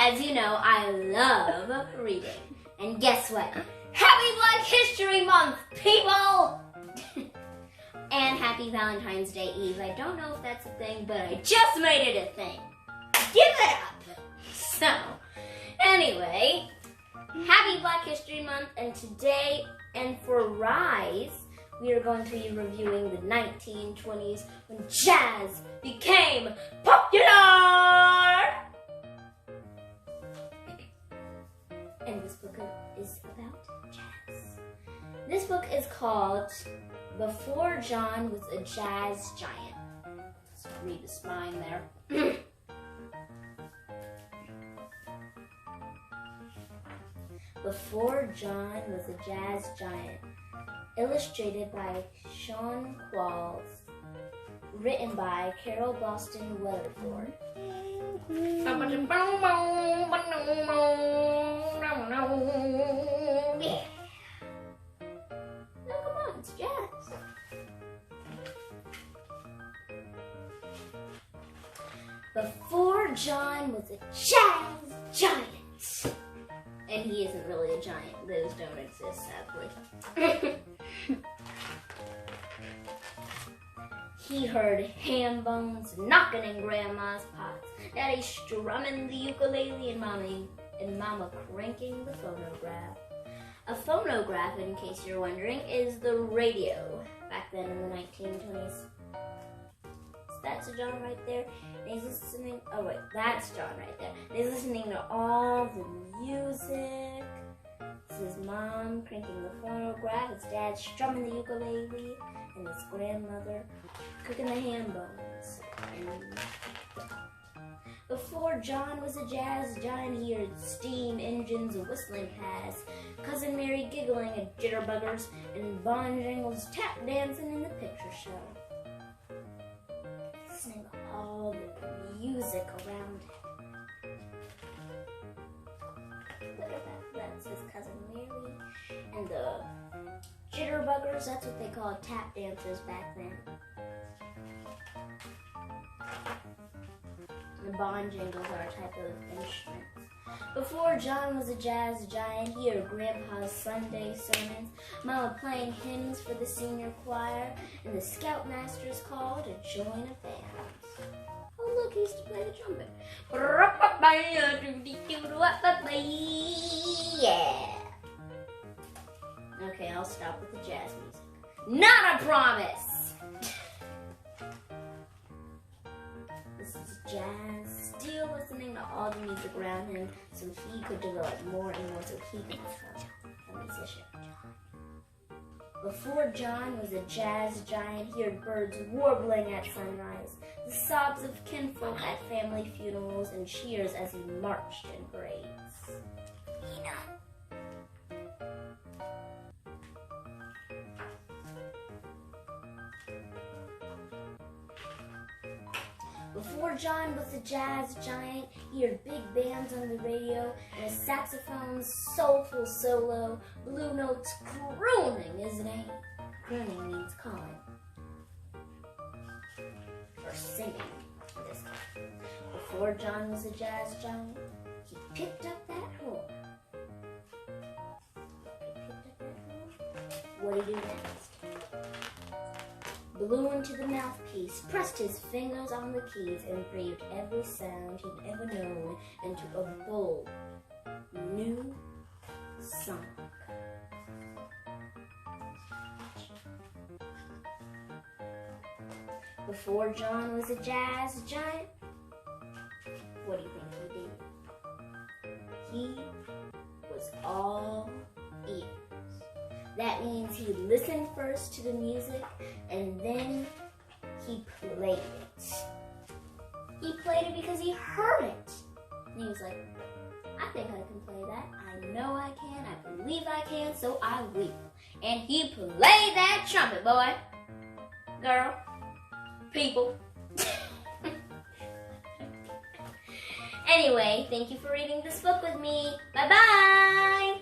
as you know, I love reading. And guess what? Happy Black History Month, people! And happy Valentine's Day Eve. I don't know if that's a thing, but I just made it a thing. Give it up! So, anyway, happy Black History Month, and today, and for Rise, we are going to be reviewing the 1920s when jazz became popular! And this book is about jazz. This book is called Before John Was a Jazz Giant. Let's read the spine there. Before John Was a Jazz Giant. Illustrated by Sean Qualls. Written by Carole Weatherford. Yeah. No, come on, it's jazz. Before John was a jazz giant. And he isn't really a giant. Those don't exist, sadly. He heard ham bones knocking in Grandma's pots, Daddy strumming the ukulele, and Mama cranking the phonograph. A phonograph, in case you're wondering, is the radio back then in the 1920s. So that's John right there. And he's listening. Oh wait, that's John right there. And he's listening to all the music. This is Mom cranking the phonograph. His dad strumming the ukulele, and his grandmother cooking the ham bones. Before John was a jazz giant, he heard steam engines whistling past, Cousin Mary giggling at jitterbuggers, and Bon Jingles tap dancing in the picture show. Listening to all the music around him. Look at that. That's his Cousin Mary. And the jitterbuggers, that's what they called tap dancers back then. The Bon Jingles are a type of instrument. Before John was a jazz giant, he heard Grandpa's Sunday sermons, Mama playing hymns for the senior choir, and the scoutmaster's call to join a band. Oh look, he used to play the trumpet. Yeah. Okay, I'll stop with the jazz music. Not a promise! This is jazz, still listening to all the music around him so he could develop more and more so he could become a musician. Before John was a jazz giant, he heard birds warbling at sunrise, the sobs of kinfolk at family funerals, and cheers as he marched in parades. Before John was a jazz giant, he heard big bands on the radio and a saxophone's soulful solo, blue notes crooning his name. Crooning means calling. Or singing, in this case. Before John was a jazz giant, he picked up that horn. What did he do next? Blew into the mouthpiece, pressed his fingers on the keys, and breathed every sound he'd ever known into a bold, new song. Before John was a jazz giant, what do you think he did? He was all ears. That means he listened first to the music and then he played it. He played it because he heard it. And he was like, I think I can play that. I know I can. I believe I can, so I will. And he played that trumpet, boy. Girl. People. Anyway, thank you for reading this book with me. Bye-bye.